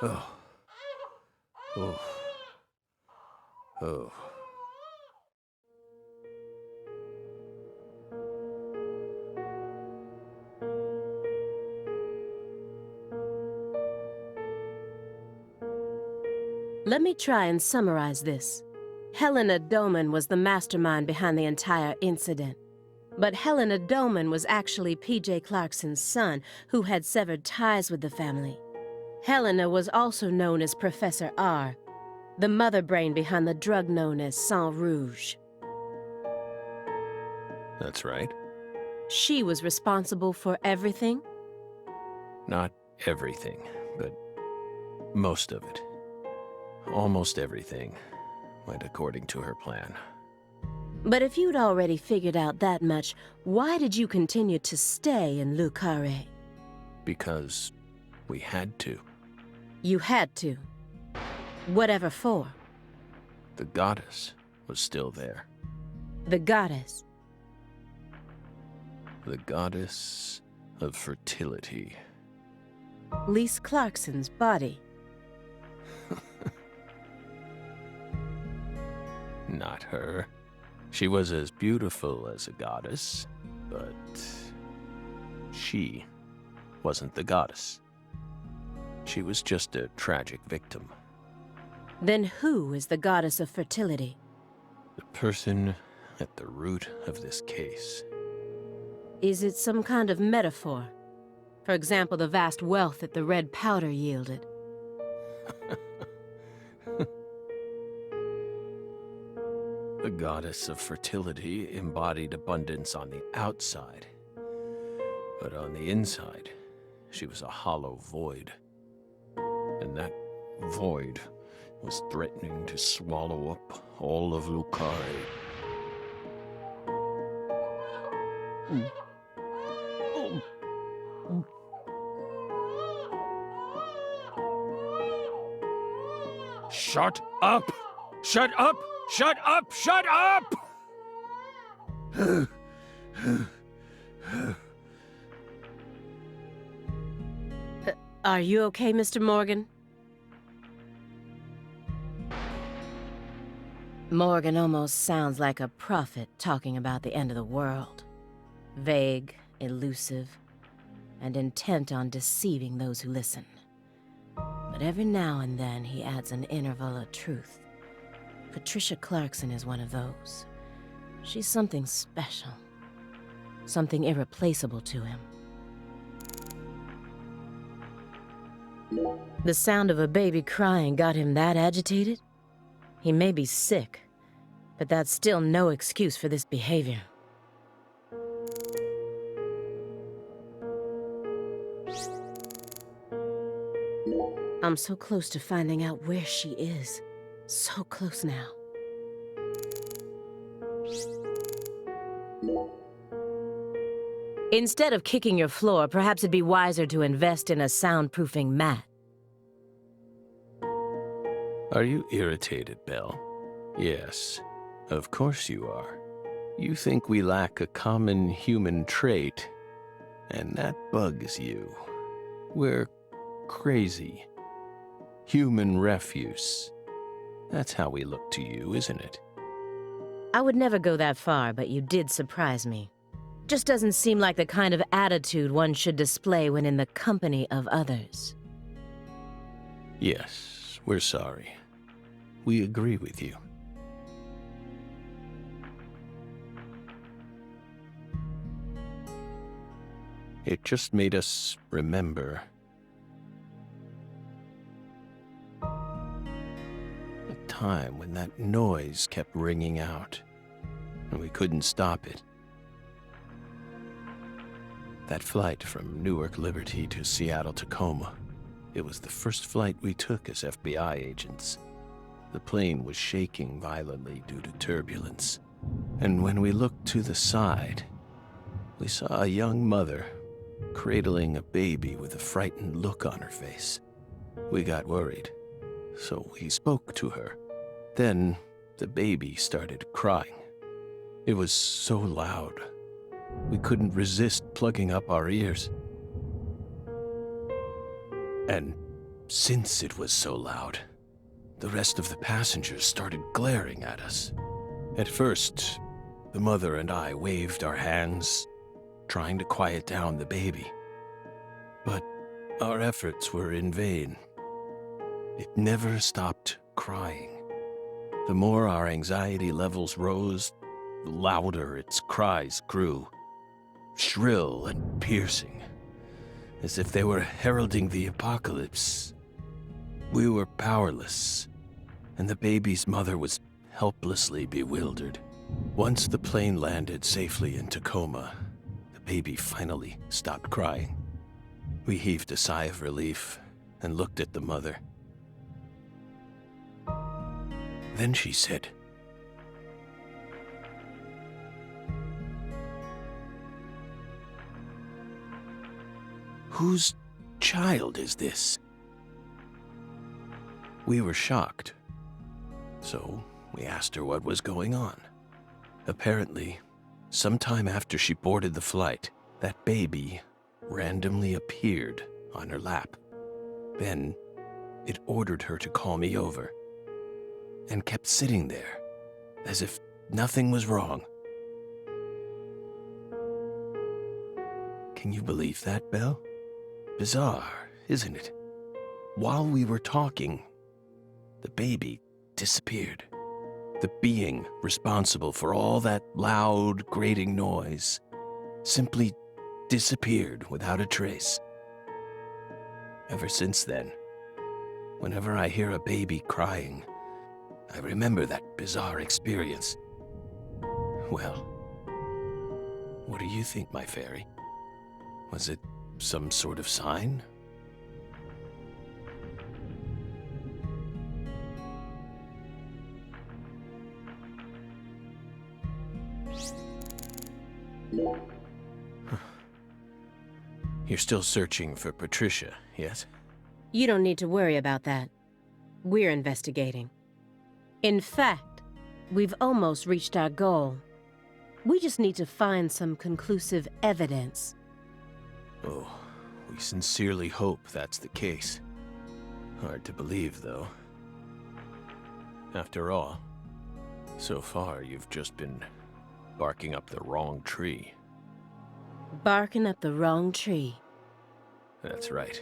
Oh, oh, oh. Let me try and summarize this. Helena Doman was the mastermind behind the entire incident. But Helena Doman was actually P.J. Clarkson's son, who had severed ties with the family. Helena was also known as Professor R, the mother brain behind the drug known as Sang Rouge. That's right. She was responsible for everything? Not everything, but most of it. Almost everything went according to her plan. But if you'd already figured out that much, why did you continue to stay in Le Carré? Because we had to. You had to. Whatever for. The goddess was still there. The goddess. The goddess of fertility. Lise Clarkson's body. Not her. She was as beautiful as a goddess, but she wasn't the goddess. She was just a tragic victim. Then who is the goddess of fertility? The person at the root of this case. Is it some kind of metaphor? For example, the vast wealth that the red powder yielded. The goddess of fertility embodied abundance on the outside. But on the inside, she was a hollow void. And that void was threatening to swallow up all of Le Carré. Shut up! Shut up! Shut up! Shut up! Are you okay, Mr. Morgan? Morgan almost sounds like a prophet talking about the end of the world. Vague, elusive, and intent on deceiving those who listen. But every now and then he adds an interval of truth. Patricia Clarkson is one of those. She's something special. Something irreplaceable to him. The sound of a baby crying got him that agitated? He may be sick, but that's still no excuse for this behavior. I'm so close to finding out where she is. So close now. Instead of kicking your floor, perhaps it'd be wiser to invest in a soundproofing mat. Are you irritated, Belle? Yes, of course you are. You think we lack a common human trait, and that bugs you. We're crazy. Human refuse. That's how we look to you, isn't it? I would never go that far, but you did surprise me. Just doesn't seem like the kind of attitude one should display when in the company of others. Yes, we're sorry. We agree with you. It just made us remember a time when that noise kept ringing out, and we couldn't stop it. That flight from Newark Liberty to Seattle Tacoma, it was the first flight we took as FBI agents. The plane was shaking violently due to turbulence, and when we looked to the side, we saw a young mother cradling a baby with a frightened look on her face. We got worried, so we spoke to her. Then the baby started crying. It was so loud, we couldn't resist plugging up our ears. And since it was so loud, the rest of the passengers started glaring at us. At first, the mother and I waved our hands, trying to quiet down the baby. But our efforts were in vain. It never stopped crying. The more our anxiety levels rose, the louder its cries grew, shrill and piercing, as if they were heralding the apocalypse. We were powerless, and the baby's mother was helplessly bewildered. Once the plane landed safely in Tacoma, the baby finally stopped crying. We heaved a sigh of relief and looked at the mother. Then she said, "Whose child is this?" We were shocked, so we asked her what was going on. Apparently, sometime after she boarded the flight, that baby randomly appeared on her lap. Then it ordered her to call me over, and kept sitting there, as if nothing was wrong. Can you believe that, Belle? Bizarre, isn't it? While we were talking, the baby disappeared. The being responsible for all that loud, grating noise simply disappeared without a trace. Ever since then, whenever I hear a baby crying, I remember that bizarre experience. Well, what do you think, my fairy? Was it some sort of sign? You're still searching for Patricia, yes? You don't need to worry about that. We're investigating. In fact, we've almost reached our goal. We just need to find some conclusive evidence. Oh, we sincerely hope that's the case. Hard to believe, though. After all, so far you've just been barking up the wrong tree. Barking up the wrong tree. That's right.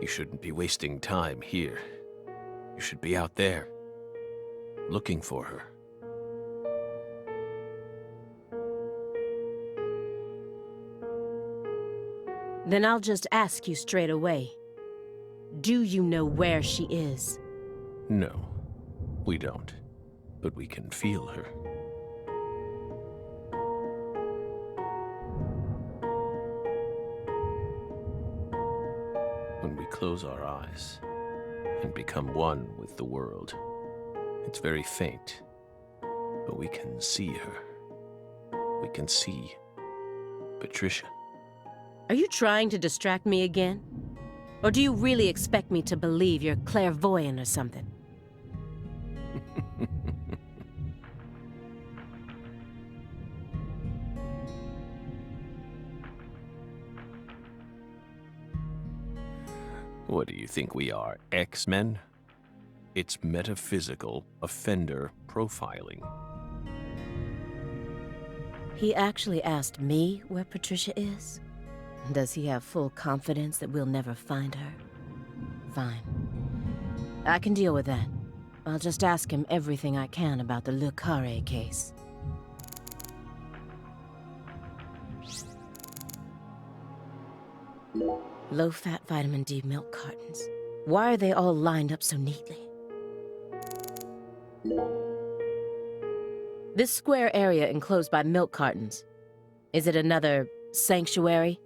You shouldn't be wasting time here. You should be out there, looking for her. Then I'll just ask you straight away. Do you know where she is? No, we don't. But we can feel her. When we close our eyes and become one with the world, it's very faint, but we can see her. We can see Patricia. Are you trying to distract me again? Or do you really expect me to believe you're clairvoyant or something? What do you think we are, X-Men? It's metaphysical offender profiling. He actually asked me where Patricia is? Does he have full confidence that we'll never find her? Fine. I can deal with that. I'll just ask him everything I can about the Le Carré case. Low-fat vitamin D milk cartons. Why are they all lined up so neatly? This square area enclosed by milk cartons. Is it another sanctuary?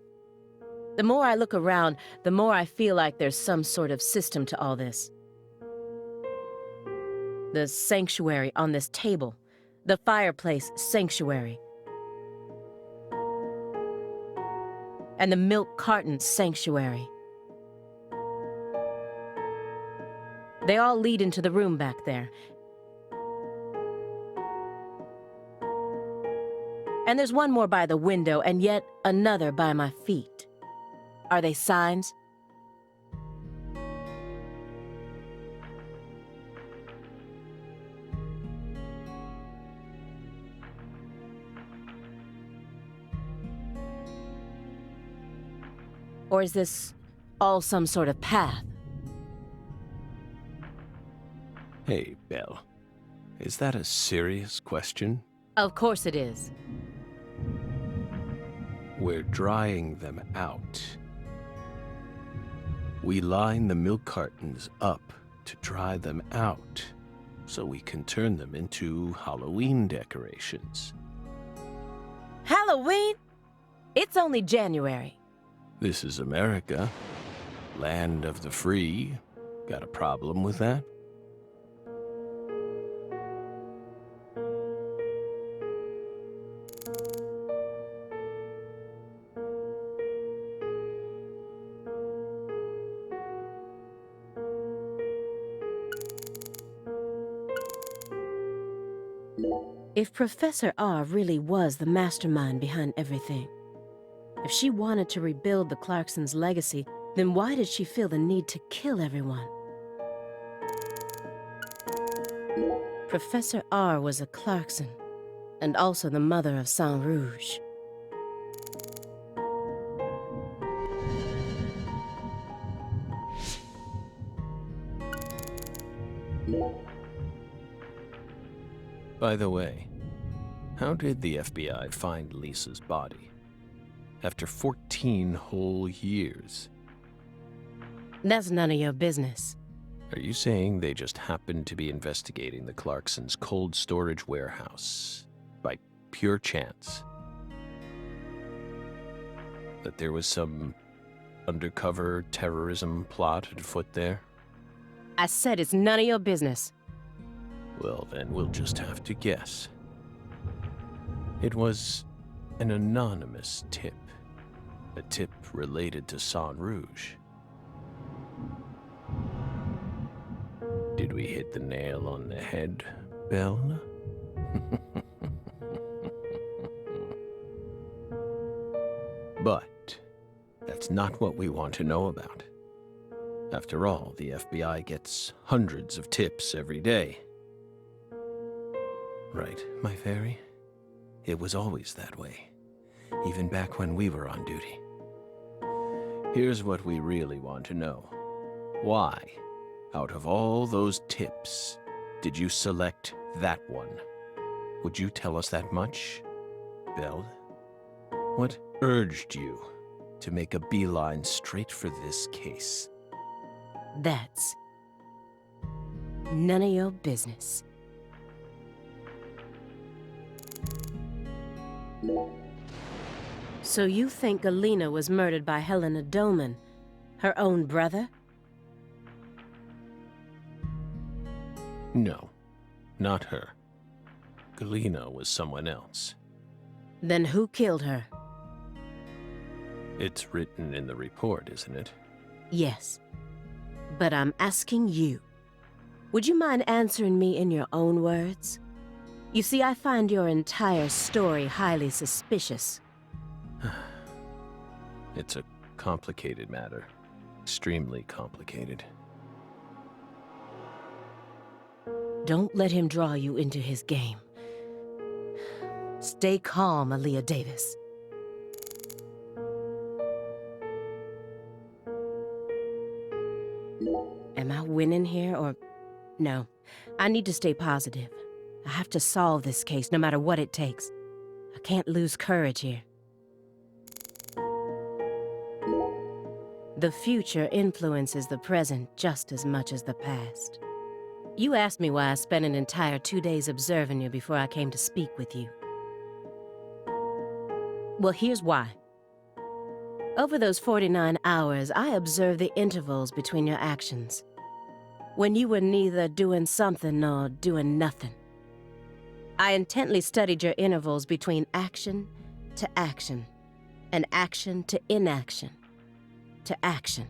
The more I look around, the more I feel like there's some sort of system to all this. The sanctuary on this table. The fireplace sanctuary. And the milk carton sanctuary. They all lead into the room back there. And there's one more by the window, and yet another by my feet. Are they signs? Or is this all some sort of path? Hey, Belle. Is that a serious question? Of course it is. We're drying them out. We line the milk cartons up to dry them out, so we can turn them into Halloween decorations. Halloween? It's only January. This is America, land of the free. Got a problem with that? If Professor R really was the mastermind behind everything, if she wanted to rebuild the Clarksons' legacy, then why did she feel the need to kill everyone? Professor R was a Clarkson, and also the mother of Saint Rouge. By the way, how did the FBI find Lisa's body? After 14 whole years. That's none of your business. Are you saying they just happened to be investigating the Clarksons' cold storage warehouse by pure chance? That there was some undercover terrorism plot afoot there? I said it's none of your business. Well, then we'll just have to guess. It was an anonymous tip. A tip related to Saint Rouge. Did we hit the nail on the head, Belle? But that's not what we want to know about. After all, the FBI gets hundreds of tips every day. Right, my fairy? It was always that way, even back when we were on duty. Here's what we really want to know. Why, out of all those tips, did you select that one? Would you tell us that much, Belle? What urged you to make a beeline straight for this case? That's none of your business. So you think Galena was murdered by Helena Doman, her own brother? No, not her. Galena was someone else. Then who killed her? It's written in the report, isn't it? Yes. But I'm asking you. Would you mind answering me in your own words? You see, I find your entire story highly suspicious. It's a complicated matter. Extremely complicated. Don't let him draw you into his game. Stay calm, Aaliyah Davis. Am I winning here, or... No, I need to stay positive. I have to solve this case, no matter what it takes. I can't lose courage here. The future influences the present just as much as the past. You asked me why I spent an entire 2 days observing you before I came to speak with you. Well, here's why. Over those 49 hours, I observed the intervals between your actions. When you were neither doing something nor doing nothing. I intently studied your intervals between action to action, and action to inaction, to action.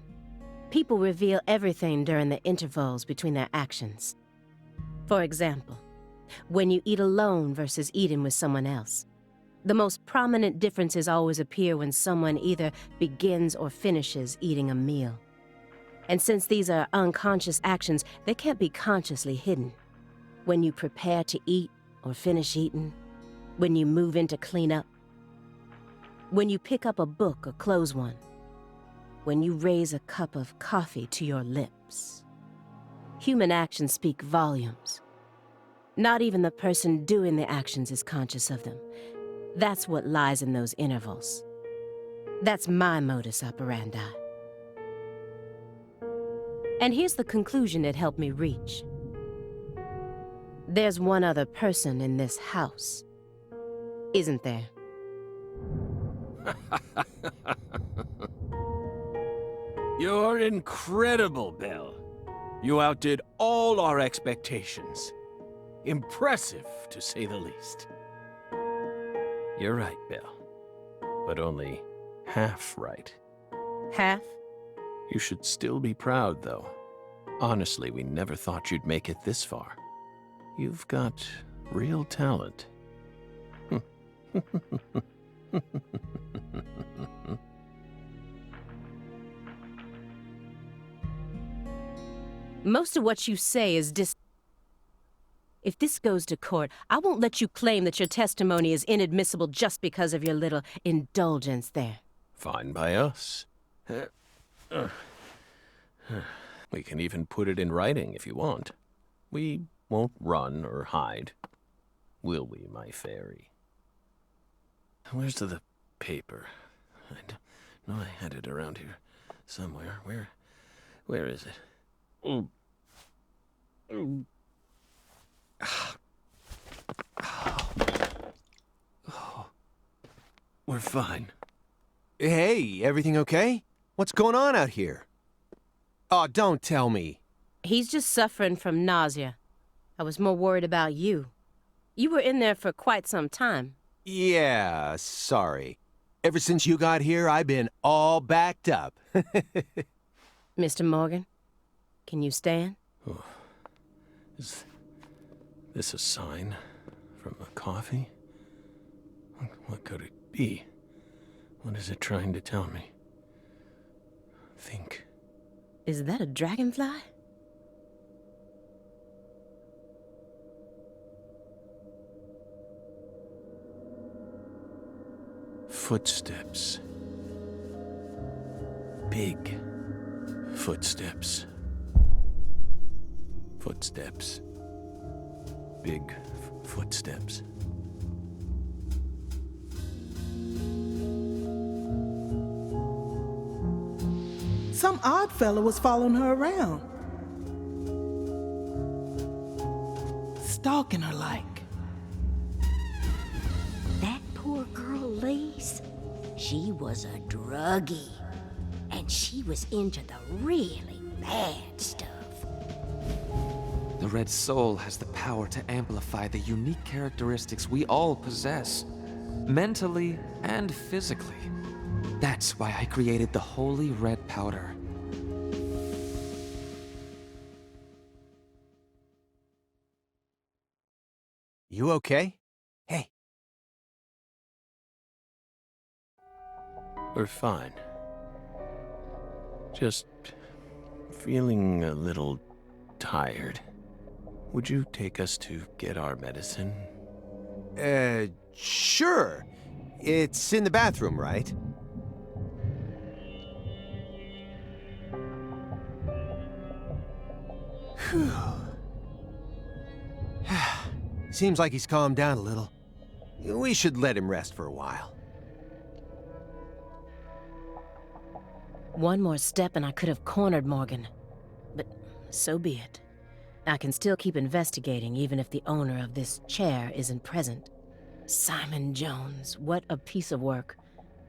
People reveal everything during the intervals between their actions. For example, when you eat alone versus eating with someone else. The most prominent differences always appear when someone either begins or finishes eating a meal. And since these are unconscious actions, they can't be consciously hidden. When you prepare to eat or finish eating, when you move in to clean up, when you pick up a book or close one, when you raise a cup of coffee to your lips. Human actions speak volumes. Not even the person doing the actions is conscious of them. That's what lies in those intervals. That's my modus operandi. And here's the conclusion it helped me reach. There's one other person in this house, isn't there? You're incredible, Belle. You outdid all our expectations. Impressive, to say the least. You're right, Belle. But only half right. Half? You should still be proud, though. Honestly, we never thought you'd make it this far. You've got real talent. Most of what you say is If this goes to court, I won't let you claim that your testimony is inadmissible just because of your little indulgence there. Fine by us. We can even put it in writing if you want. We won't run or hide. Will we, my fairy? Where's the paper? I know I had it around here somewhere. Where is it? We're fine. Hey, everything okay? What's going on out here? Oh, don't tell me. He's just suffering from nausea. I was more worried about you. You were in there for quite some time. Yeah, sorry. Ever since you got here, I've been all backed up. Mr. Morgan, can you stand? Oh. Is this a sign from the coffee? What could it be? What is it trying to tell me? Think. Is that a dragonfly? Footsteps. Big footsteps. Footsteps. Big footsteps. Some odd fella was following her around. Stalking her like. That poor girl, Lise, she was a druggie. And she was into the really bad stuff. The Red Soul has the power to amplify the unique characteristics we all possess, mentally and physically. That's why I created the Holy Red Powder. You okay? Hey. We're fine. Just feeling a little tired. Would you take us to get our medicine? Sure. It's in the bathroom, right? Whew. Seems like he's calmed down a little. We should let him rest for a while. One more step and I could have cornered Morgan. But so be it. I can still keep investigating even if the owner of this chair isn't present. Simon Jones, what a piece of work.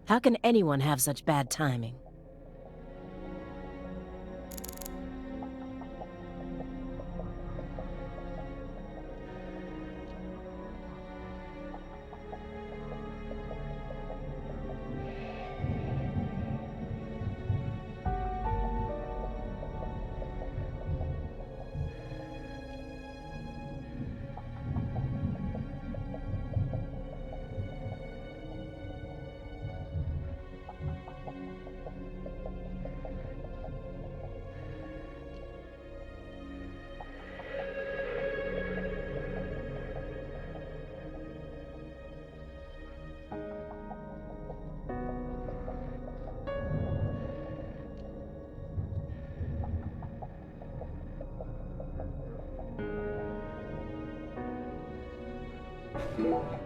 How can anyone have such bad timing?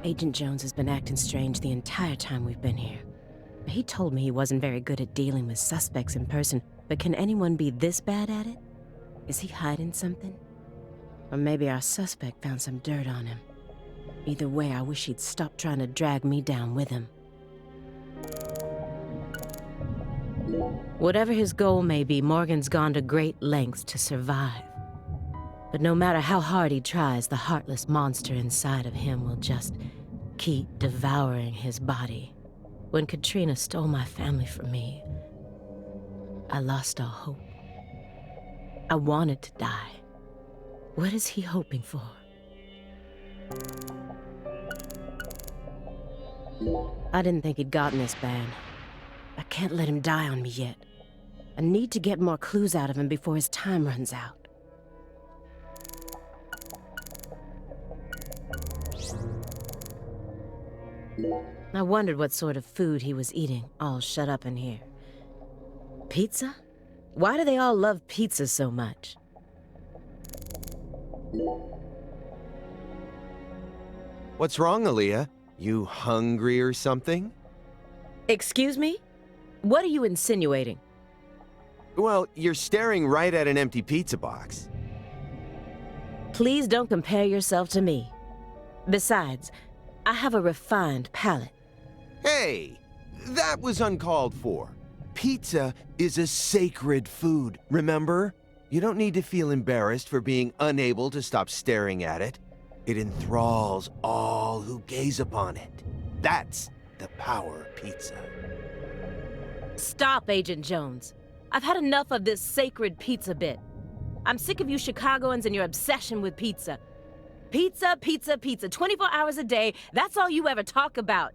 Agent Jones has been acting strange the entire time we've been here. He told me he wasn't very good at dealing with suspects in person, but can anyone be this bad at it? Is he hiding something? Or maybe our suspect found some dirt on him. Either way, I wish he'd stop trying to drag me down with him. Whatever his goal may be, Morgan's gone to great lengths to survive. But no matter how hard he tries, the heartless monster inside of him will just keep devouring his body. When Katrina stole my family from me, I lost all hope. I wanted to die. What is he hoping for? I didn't think he'd gotten this bad. I can't let him die on me yet. I need to get more clues out of him before his time runs out. I wondered what sort of food he was eating, all shut up in here. Pizza? Why do they all love pizza so much? What's wrong, Aaliyah? You hungry or something? Excuse me? What are you insinuating? Well, you're staring right at an empty pizza box. Please don't compare yourself to me. Besides, I have a refined palate. Hey, that was uncalled for. Pizza is a sacred food, remember? You don't need to feel embarrassed for being unable to stop staring at it. It enthralls all who gaze upon it. That's the power of pizza. Stop, Agent Jones. I've had enough of this sacred pizza bit. I'm sick of you Chicagoans and your obsession with pizza. Pizza, pizza, pizza, 24 hours a day, that's all you ever talk about.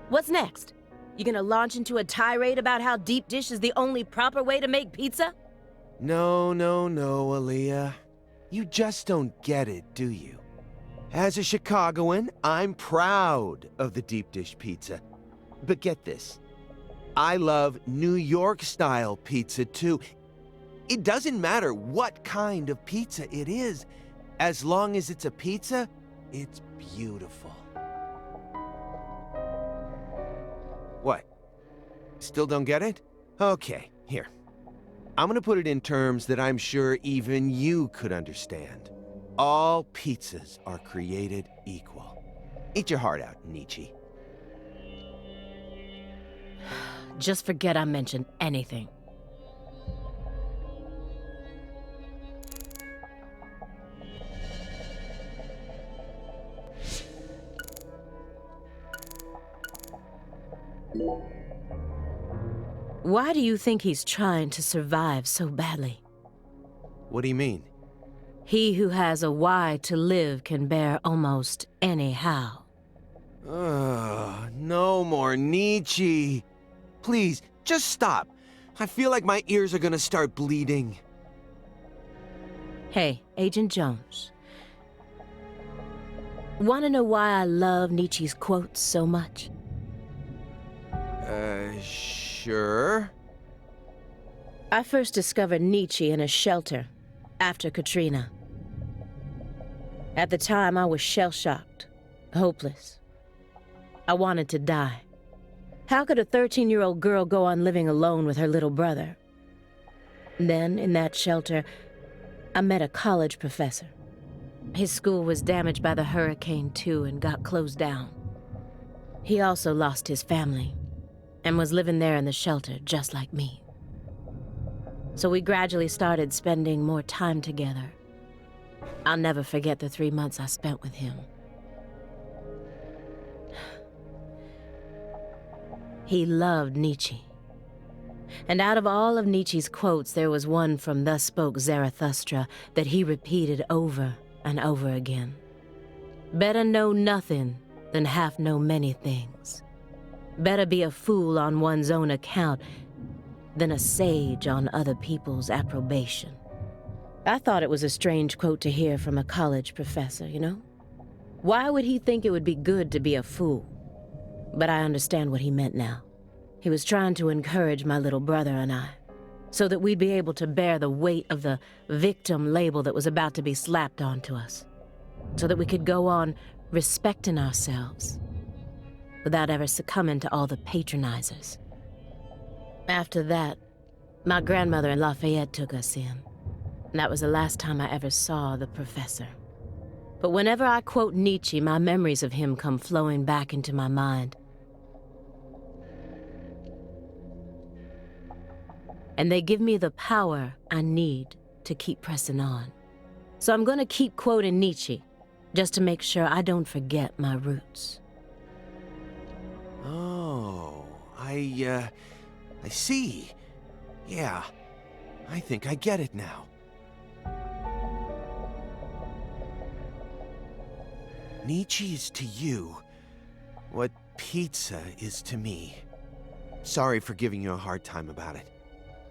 What's next? You gonna launch into a tirade about how deep dish is the only proper way to make pizza? No, Aaliyah. You just don't get it, do you? As a Chicagoan, I'm proud of the deep dish pizza. But get this, I love New York-style pizza too. It doesn't matter what kind of pizza it is. As long as it's a pizza, it's beautiful. What? Still don't get it? Okay, here. I'm gonna put it in terms that I'm sure even you could understand. All pizzas are created equal. Eat your heart out, Nietzsche. Just forget I mentioned anything. Why do you think he's trying to survive so badly? What do you mean? He who has a why to live can bear almost any how. No more Nietzsche. Please, just stop. I feel like my ears are gonna start bleeding. Hey, Agent Jones. Want to know why I love Nietzsche's quotes so much? Sure. I first discovered Nietzsche in a shelter after Katrina. At the time, I was shell-shocked, hopeless. I wanted to die. How could a 13-year-old girl go on living alone with her little brother? Then, in that shelter, I met a college professor. His school was damaged by the hurricane, too, and got closed down. He also lost his family and was living there in the shelter just like me. So we gradually started spending more time together. I'll never forget the 3 months I spent with him. He loved Nietzsche. And out of all of Nietzsche's quotes, there was one from Thus Spoke Zarathustra that he repeated over and over again. Better know nothing than half know many things. Better be a fool on one's own account than a sage on other people's approbation. I thought it was a strange quote to hear from a college professor, you know? Why would he think it would be good to be a fool? But I understand what he meant now. He was trying to encourage my little brother and I, so that we'd be able to bear the weight of the victim label that was about to be slapped onto us, so that we could go on respecting ourselves, without ever succumbing to all the patronizers. After that, my grandmother in Lafayette took us in. And that was the last time I ever saw the professor. But whenever I quote Nietzsche, my memories of him come flowing back into my mind. And they give me the power I need to keep pressing on. So I'm gonna keep quoting Nietzsche, just to make sure I don't forget my roots. Oh, I see. Yeah, I think I get it now. Nietzsche is to you what pizza is to me. Sorry for giving you a hard time about it.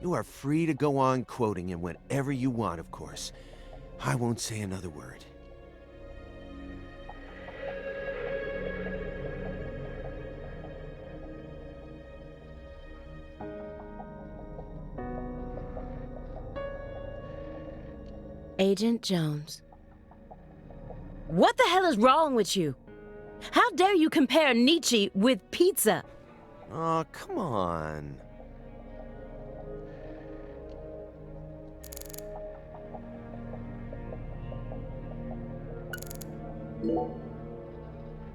You are free to go on quoting him whenever you want, of course. I won't say another word. Agent Jones. What the hell is wrong with you? How dare you compare Nietzsche with pizza? Oh, come on.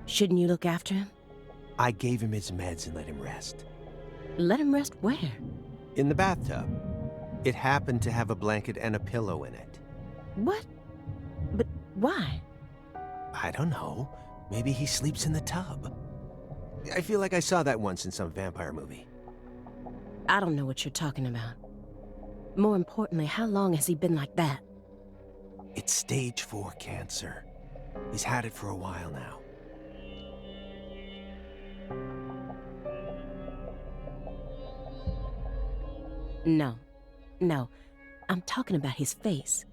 Shouldn't you look after him? I gave him his meds and let him rest. Let him rest where? In the bathtub. It happened to have a blanket and a pillow in it. What? But why? I don't know. Maybe he sleeps in the tub. I feel like I saw that once in some vampire movie. I don't know what you're talking about. More importantly, how long has he been like that? It's stage 4 cancer. He's had it for a while now. No. I'm talking about his face.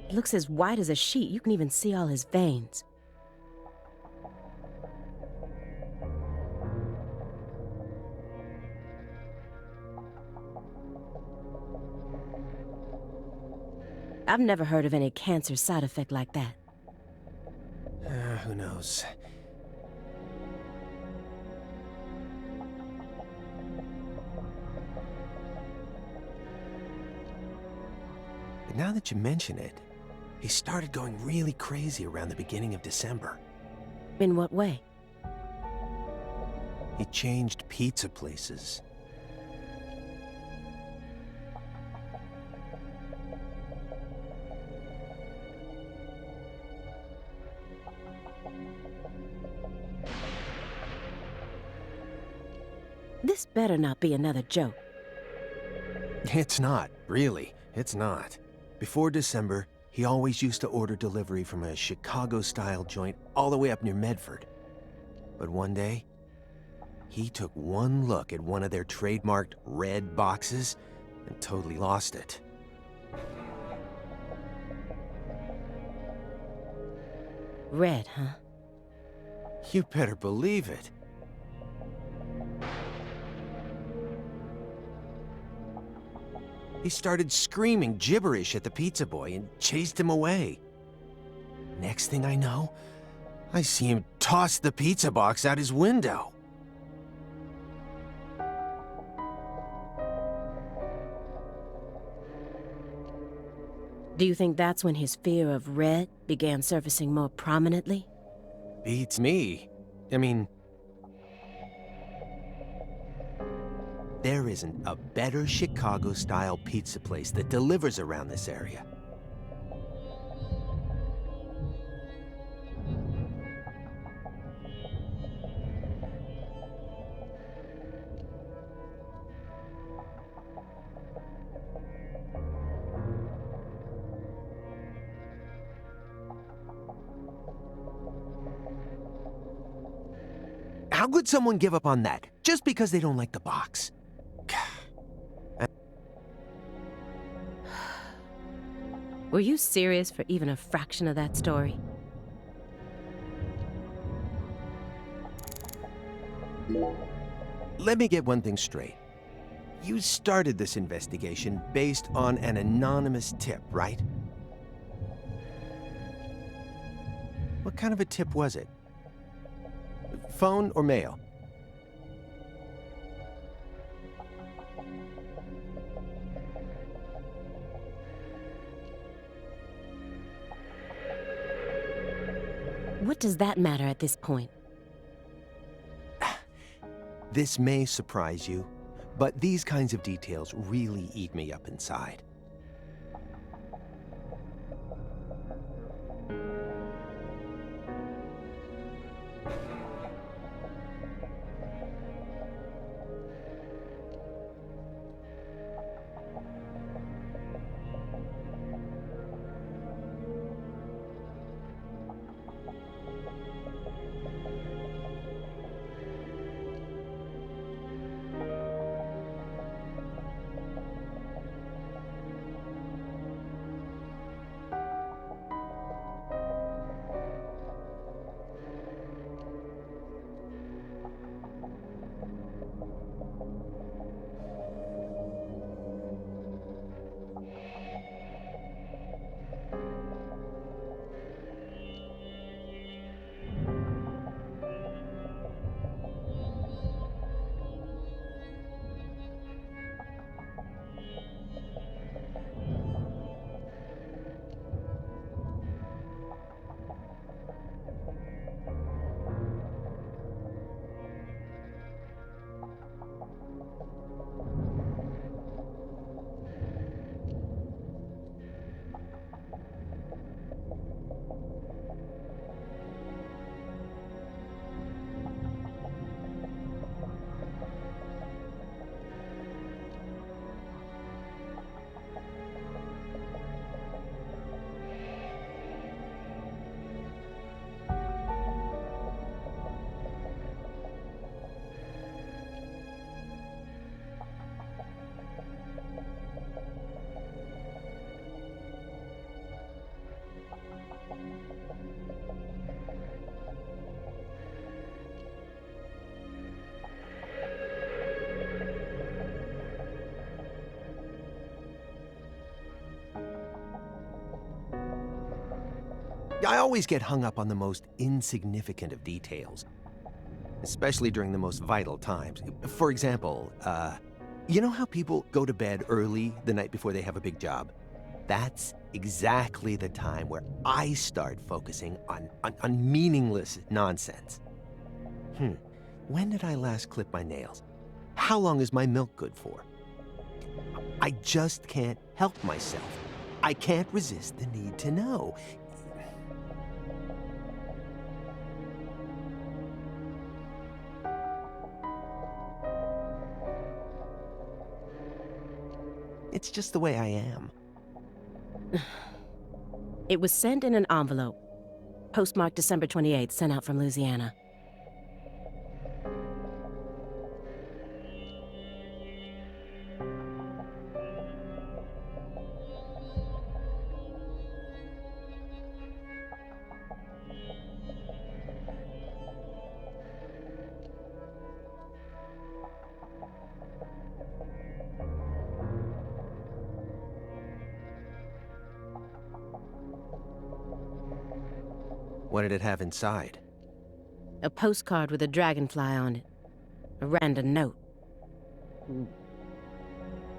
It looks as white as a sheet. You can even see all his veins. I've never heard of any cancer side effect like that. Who knows? But now that you mention it, he started going really crazy around the beginning of December. In what way? He changed pizza places. This better not be another joke. It's not, really. It's not. Before December, he always used to order delivery from a Chicago-style joint all the way up near Medford. But one day, he took one look at one of their trademarked red boxes and totally lost it. Red, huh? You better believe it. He started screaming gibberish at the pizza boy and chased him away. Next thing I know, I see him toss the pizza box out his window. Do you think that's when his fear of red began surfacing more prominently? Beats me. I mean, there isn't a better Chicago-style pizza place that delivers around this area. How could someone give up on that just because they don't like the box? Were you serious for even a fraction of that story? Let me get one thing straight. You started this investigation based on an anonymous tip, right? What kind of a tip was it? Phone or mail? What does that matter at this point? This may surprise you, but these kinds of details really eat me up inside. I always get hung up on the most insignificant of details, especially during the most vital times. For example, you know how people go to bed early the night before they have a big job? That's exactly the time where I start focusing on meaningless nonsense. When did I last clip my nails? How long is my milk good for? I just can't help myself. I can't resist the need to know. It's just the way I am. It was sent in an envelope, postmarked December 28th, sent out from Louisiana. What did it have inside? A postcard with a dragonfly on it. A random note.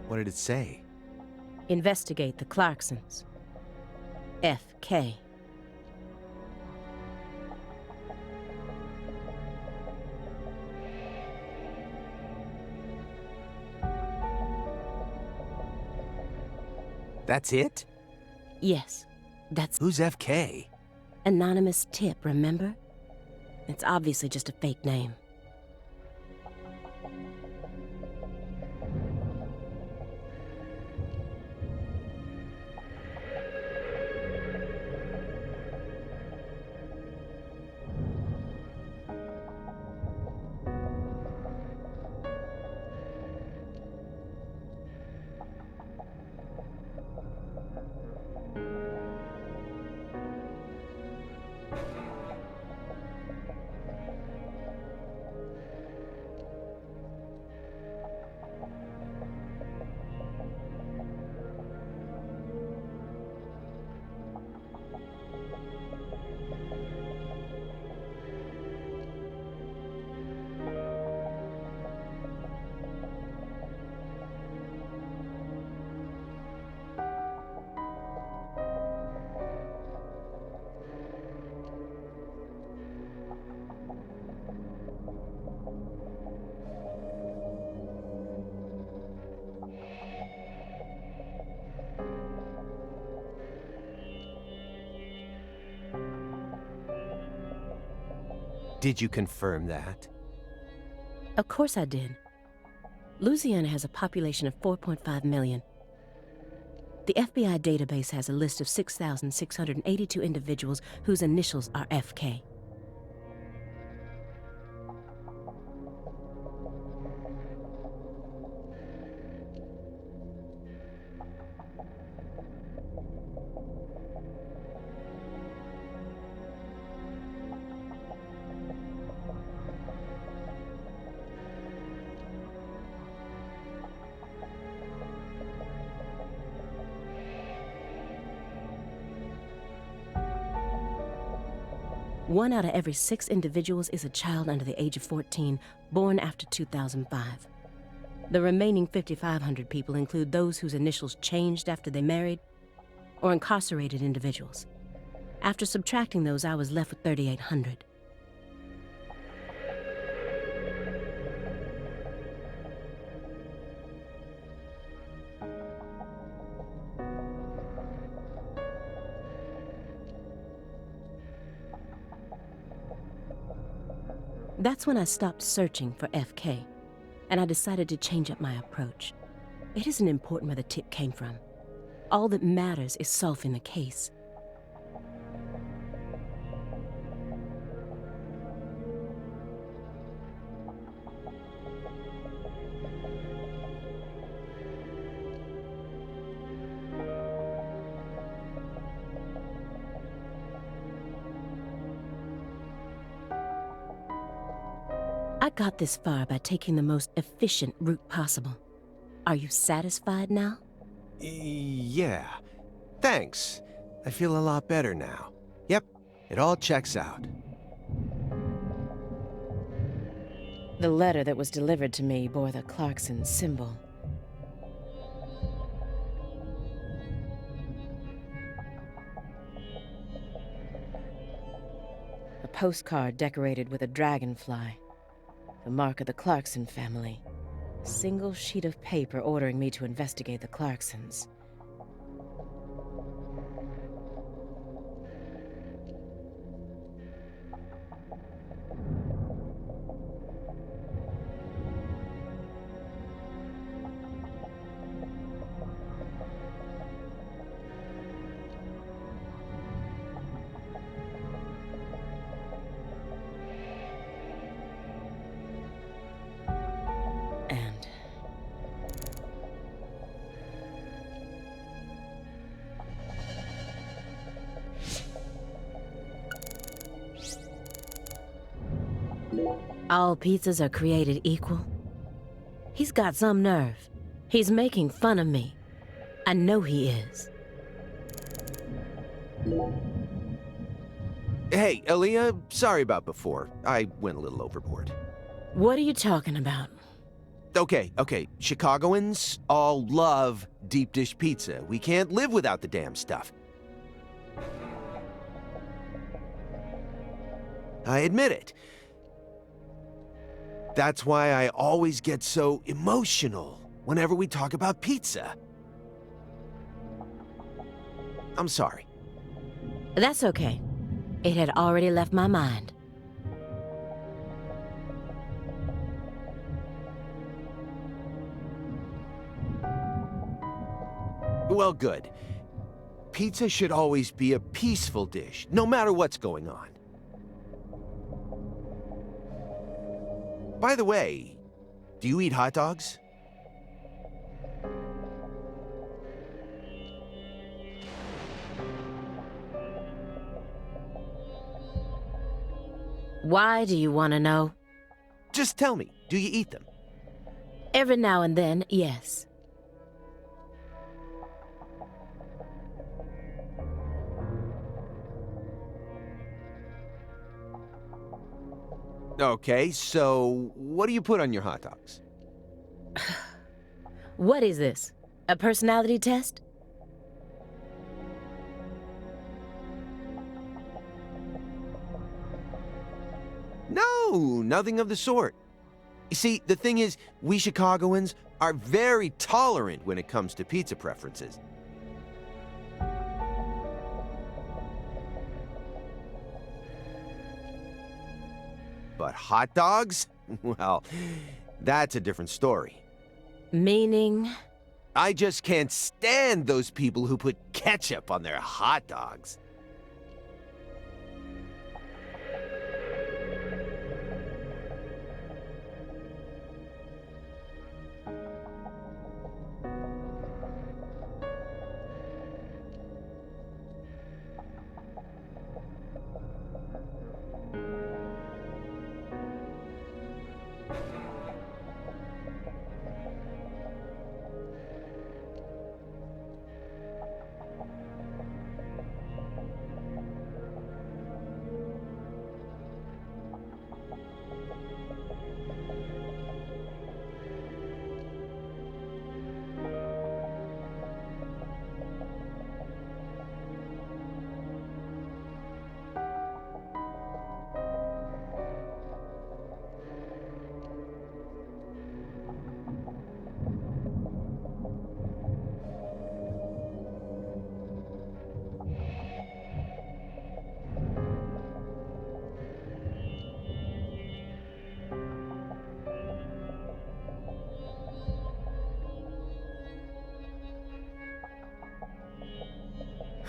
What did it say? Investigate the Clarksons. F.K. That's it? Yes, that's Who's FK? anonymous tip, remember? It's obviously just a fake name. Did you confirm that? Of course I did. Louisiana has a population of 4.5 million. The FBI database has a list of 6,682 individuals whose initials are FK. One out of every 6 individuals is a child under the age of 14, born after 2005. The remaining 5,500 people include those whose initials changed after they married, or incarcerated individuals. After subtracting those, I was left with 3,800. That's when I stopped searching for FK, and I decided to change up my approach. It isn't important where the tip came from. All that matters is solving the case. I got this far by taking the most efficient route possible. Are you satisfied now? Yeah. Thanks. I feel a lot better now. Yep, it all checks out. The letter that was delivered to me bore the Clarkson symbol. A postcard decorated with a dragonfly, the mark of the Clarkson family. A single sheet of paper ordering me to investigate the Clarksons. And all pizzas are created equal? He's got some nerve. He's making fun of me. I know he is. Hey, Aaliyah, sorry about before. I went a little overboard. What are you talking about? Okay. Chicagoans all love deep dish pizza. We can't live without the damn stuff. I admit it. That's why I always get so emotional whenever we talk about pizza. I'm sorry. That's okay. It had already left my mind. Well, good. Pizza should always be a peaceful dish, no matter what's going on. By the way, do you eat hot dogs? Why do you want to know? Just tell me, do you eat them? Every now and then, yes. Okay, so what do you put on your hot dogs? What is this? A personality test? No, nothing of the sort. You see, the thing is, we Chicagoans are very tolerant when it comes to pizza preferences. But hot dogs? Well, that's a different story. Meaning? I just can't stand those people who put ketchup on their hot dogs.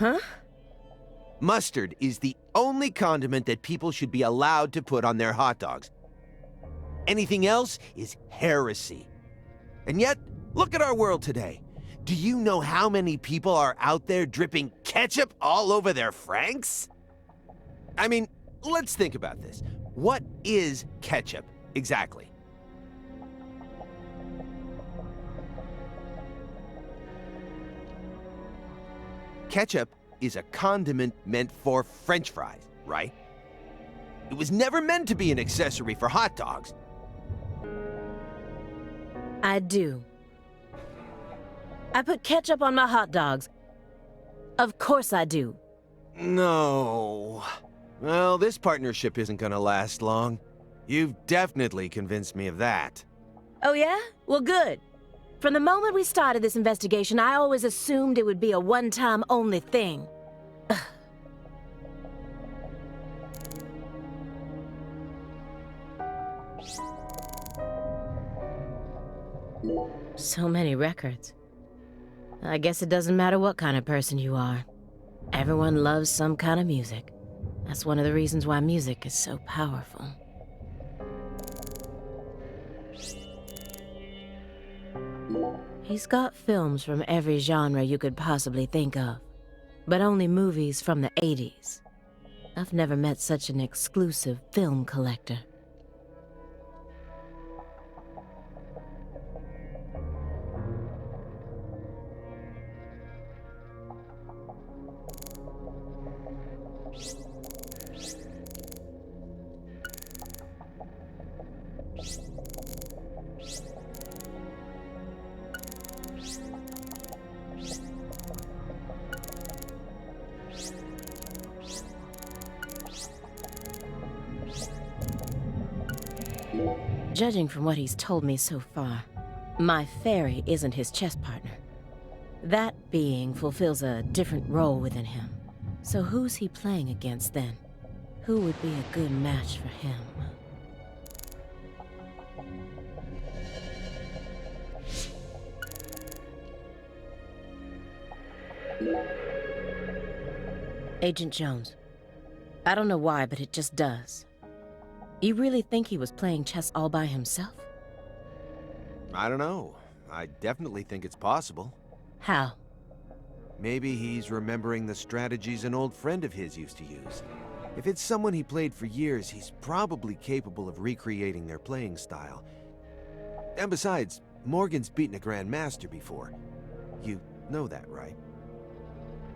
Huh? Mustard is the only condiment that people should be allowed to put on their hot dogs. Anything else is heresy. And yet, look at our world today. Do you know how many people are out there dripping ketchup all over their Franks? I mean, let's think about this. What is ketchup exactly? Ketchup is a condiment meant for French fries, right? It was never meant to be an accessory for hot dogs. I do. I put ketchup on my hot dogs. Of course I do. No. Well, this partnership isn't gonna last long. You've definitely convinced me of that. Oh yeah? Well, good. From the moment we started this investigation, I always assumed it would be a one-time only thing. So many records. I guess it doesn't matter what kind of person you are. Everyone loves some kind of music. That's one of the reasons why music is so powerful. He's got films from every genre you could possibly think of, but only movies from the 80s. I've never met such an exclusive film collector. Judging from what he's told me so far, my fairy isn't his chess partner. That being fulfills a different role within him. So who's he playing against then? Who would be a good match for him? Agent Jones. I don't know why, but it just does. You really think he was playing chess all by himself? I don't know. I definitely think it's possible. How? Maybe he's remembering the strategies an old friend of his used to use. If it's someone he played for years, he's probably capable of recreating their playing style. And besides, Morgan's beaten a Grandmaster before. You know that, right?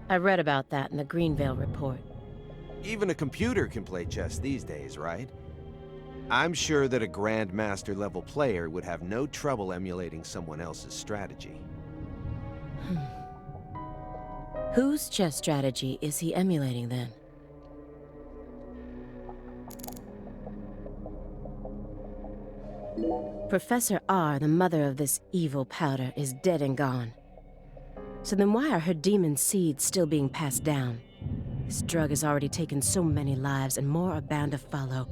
I read about that in the Greenvale report. Even a computer can play chess these days, right? I'm sure that a Grandmaster level player would have no trouble emulating someone else's strategy. Whose chess strategy is he emulating then? Professor R, the mother of this evil powder, is dead and gone. So then why are her demon seeds still being passed down? This drug has already taken so many lives and more are bound to follow.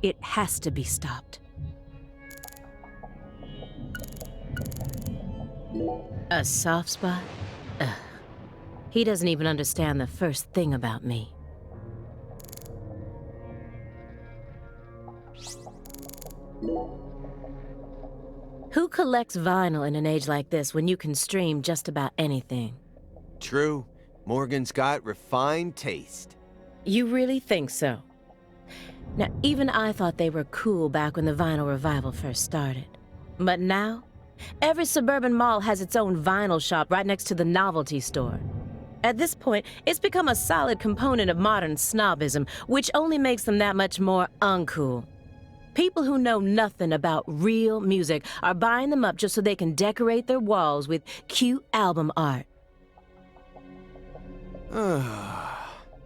It has to be stopped. A soft spot? Ugh. He doesn't even understand the first thing about me. Who collects vinyl in an age like this when you can stream just about anything? True. Morgan's got refined taste. You really think so? Now, even I thought they were cool back when the vinyl revival first started. But now, every suburban mall has its own vinyl shop right next to the novelty store. At this point, it's become a solid component of modern snobism, which only makes them that much more uncool. People who know nothing about real music are buying them up just so they can decorate their walls with cute album art.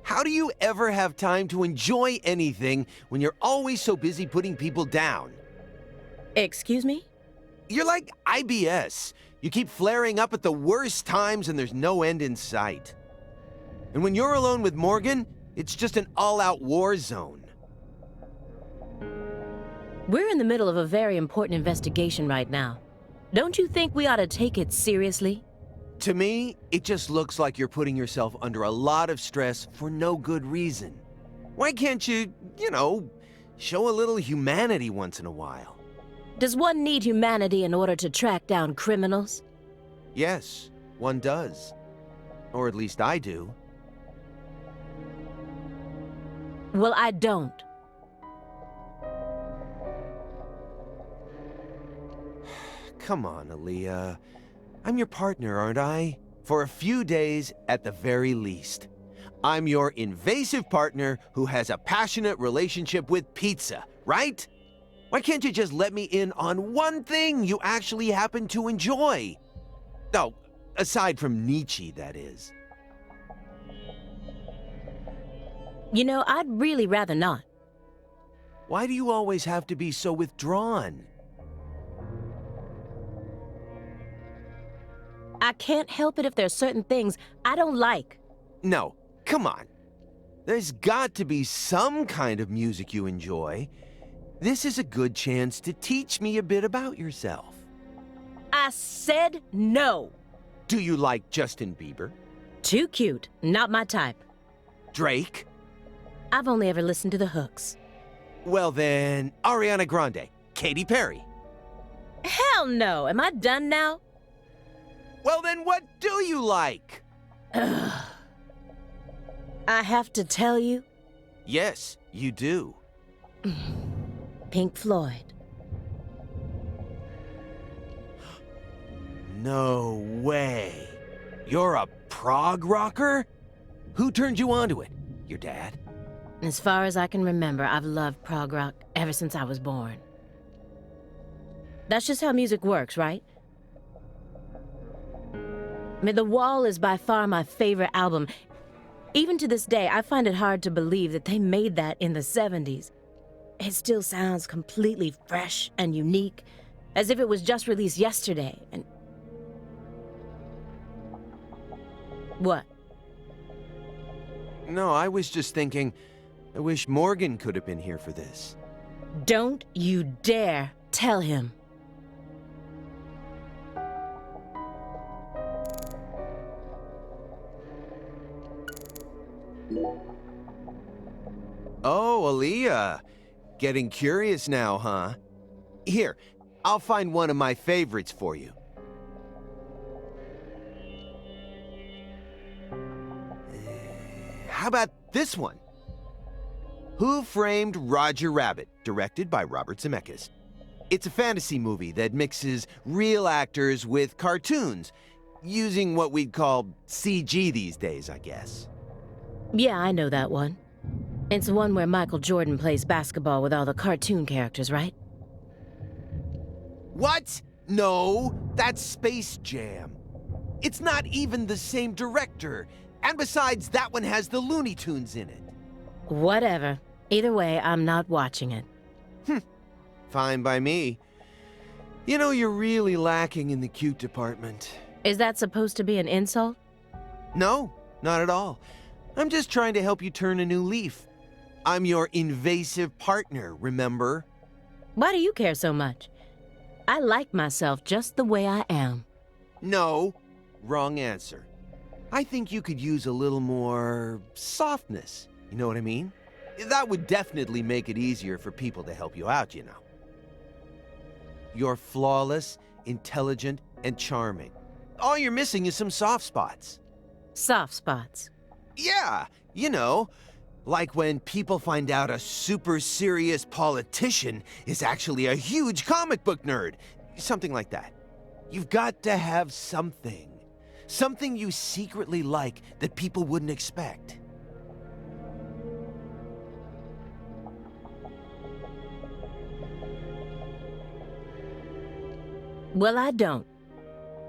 How do you ever have time to enjoy anything when you're always so busy putting people down? Excuse me? You're like IBS. You keep flaring up at the worst times and there's no end in sight. And when you're alone with Morgan, it's just an all-out war zone. We're in the middle of a very important investigation right now. Don't you think we ought to take it seriously? To me, it just looks like you're putting yourself under a lot of stress for no good reason. Why can't you, show a little humanity once in a while? Does one need humanity in order to track down criminals? Yes, one does. Or at least I do. Well, I don't. Come on, Aaliyah. I'm your partner, aren't I? For a few days, at the very least. I'm your invasive partner who has a passionate relationship with pizza, right? Why can't you just let me in on one thing you actually happen to enjoy? No, aside from Nietzsche, that is. I'd really rather not. Why do you always have to be so withdrawn? I can't help it if there's certain things I don't like. No, come on. There's got to be some kind of music you enjoy. This is a good chance to teach me a bit about yourself. I said no. Do you like Justin Bieber? Too cute. Not my type. Drake? I've only ever listened to the hooks. Well then, Ariana Grande, Katy Perry. Hell no. Am I done now? Well then, what do you like? I have to tell you? Yes, you do. Pink Floyd. No way. You're a prog rocker? Who turned you onto it? Your dad? As far as I can remember, I've loved prog rock ever since I was born. That's just how music works, right? I mean, The Wall is by far my favorite album. Even to this day, I find it hard to believe that they made that in the 70s. It still sounds completely fresh and unique, as if it was just released yesterday, and... What? No, I was just thinking, I wish Morgan could have been here for this. Don't you dare tell him. Oh, Aaliyah. Getting curious now, huh? Here, I'll find one of my favorites for you. How about this one? Who Framed Roger Rabbit, directed by Robert Zemeckis. It's a fantasy movie that mixes real actors with cartoons, using what we'd call CG these days, I guess. Yeah, I know that one. It's the one where Michael Jordan plays basketball with all the cartoon characters, right? What? No, that's Space Jam. It's not even the same director. And besides, that one has the Looney Tunes in it. Whatever. Either way, I'm not watching it. Fine by me. You know, you're really lacking in the cute department. Is that supposed to be an insult? No, not at all. I'm just trying to help you turn a new leaf. I'm your invasive partner, remember? Why do you care so much? I like myself just the way I am. No, wrong answer. I think you could use a little more softness. You know what I mean? That would definitely make it easier for people to help you out, you know. You're flawless, intelligent, and charming. All you're missing is some soft spots. Soft spots. Yeah, you know, like when people find out a super serious politician is actually a huge comic book nerd. Something like that. You've got to have something. Something you secretly like that people wouldn't expect. Well, I don't.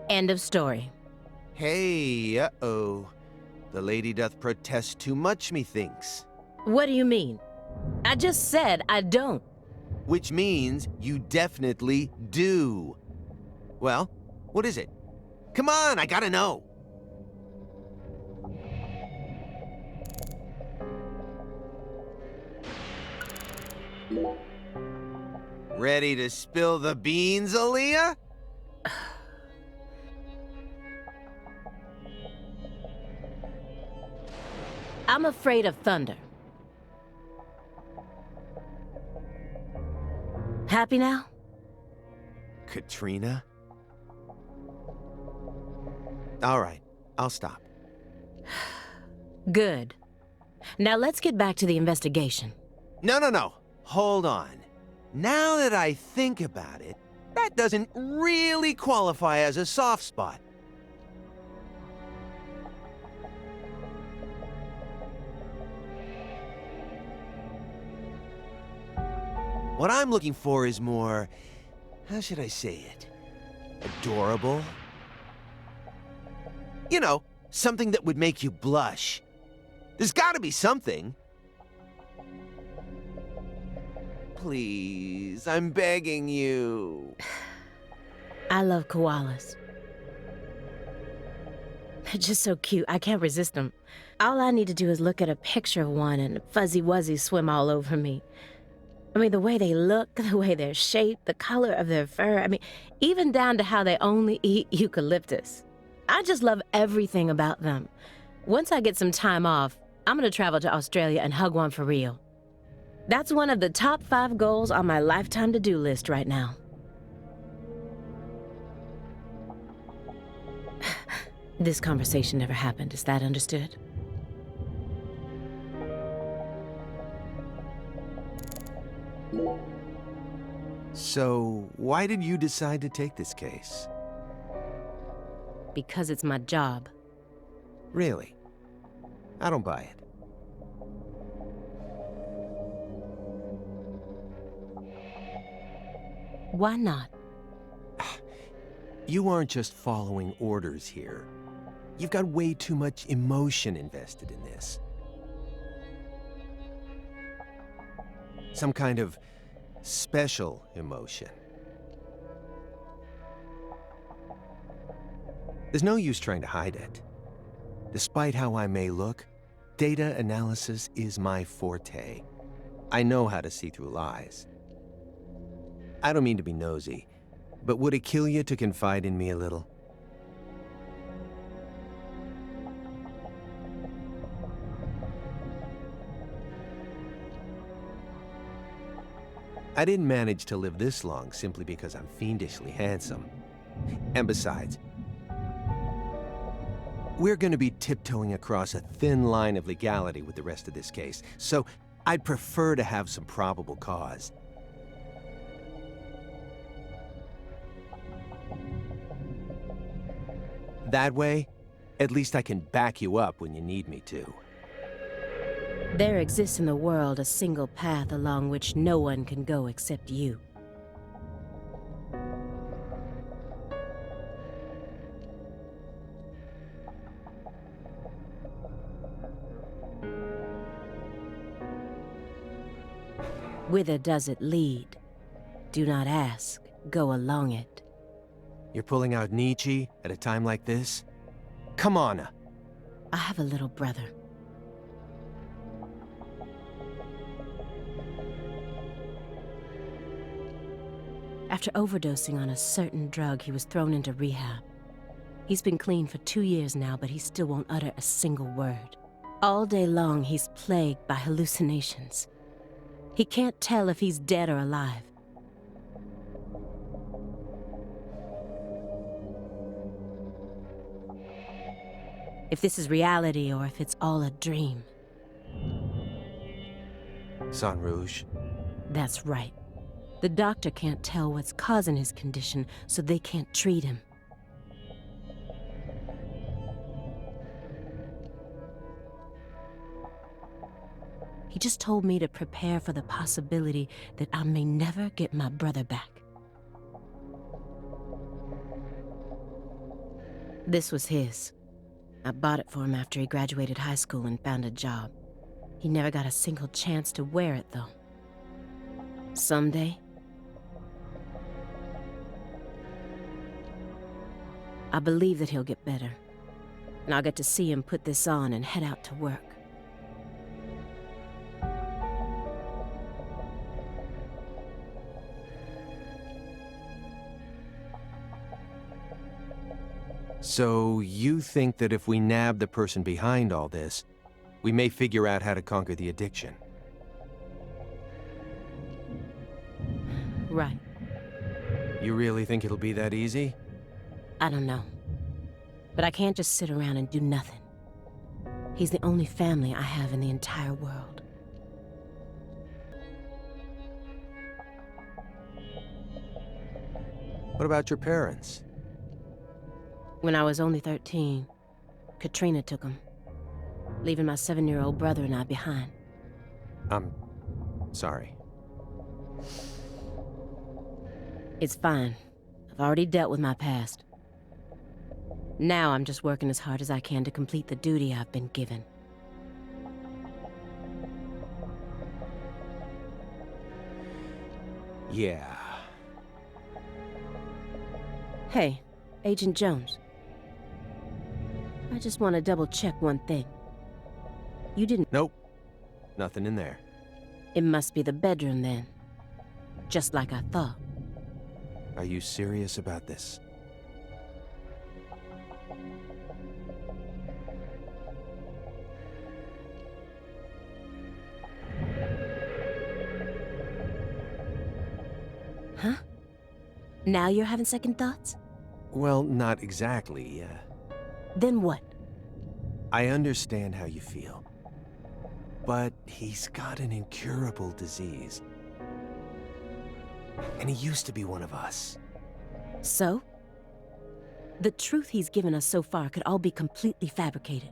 End of story. Hey, uh-oh. The lady doth protest too much, methinks. What do you mean? I just said I don't. Which means you definitely do. Well, what is it? Come on, I gotta know. Ready to spill the beans, Aaliyah? I'm afraid of thunder. Happy now? Katrina? All right, I'll stop. Good. Now let's get back to the investigation. No. Hold on. Now that I think about it, that doesn't really qualify as a soft spot. What I'm looking for is more, how should I say it? Adorable? You know, something that would make you blush. There's gotta be something. Please, I'm begging you. I love koalas. They're just so cute. I can't resist them. All I need to do is look at a picture of one and fuzzy wuzzies swim all over me. I mean, the way they look, the way they're shaped, the color of their fur. I mean, even down to how they only eat eucalyptus. I just love everything about them. Once I get some time off, I'm gonna travel to Australia and hug one for real. That's one of the top 5 goals on my lifetime to-do list right now. This conversation never happened, is that understood? So, why did you decide to take this case? Because it's my job. Really? I don't buy it. Why not? You aren't just following orders here. You've got way too much emotion invested in this. Some kind of special emotion. There's no use trying to hide it. Despite how I may look, data analysis is my forte. I know how to see through lies. I don't mean to be nosy, but would it kill you to confide in me a little? I didn't manage to live this long simply because I'm fiendishly handsome. And besides, we're going to be tiptoeing across a thin line of legality with the rest of this case, so I'd prefer to have some probable cause. That way, at least I can back you up when you need me to. There exists in the world a single path along which no one can go except you. Whither does it lead? Do not ask, go along it. You're pulling out Nietzsche at a time like this? Come on. I have a little brother. After overdosing on a certain drug, he was thrown into rehab. He's been clean for 2 years now, but he still won't utter a single word. All day long, he's plagued by hallucinations. He can't tell if he's dead or alive. If this is reality or if it's all a dream. Sang Rouge. That's right. The doctor can't tell what's causing his condition, so they can't treat him. He just told me to prepare for the possibility that I may never get my brother back. This was his. I bought it for him after he graduated high school and found a job. He never got a single chance to wear it, though. Someday, I believe that he'll get better, and I'll get to see him put this on and head out to work. So you think that if we nab the person behind all this, we may figure out how to conquer the addiction? Right. You really think it'll be that easy? I don't know. But I can't just sit around and do nothing. He's the only family I have in the entire world. What about your parents? When I was only 13, Katrina took him, leaving my 7-year-old brother and I behind. I'm sorry. It's fine. I've already dealt with my past. Now I'm just working as hard as I can to complete the duty I've been given. Yeah. Hey, Agent Jones. I just want to double-check one thing. You didn't... Nope. Nothing in there. It must be the bedroom, then. Just like I thought. Are you serious about this? Huh? Now you're having second thoughts? Well, not exactly. Then what? I understand how you feel. But he's got an incurable disease. And he used to be one of us. So? The truth he's given us so far could all be completely fabricated.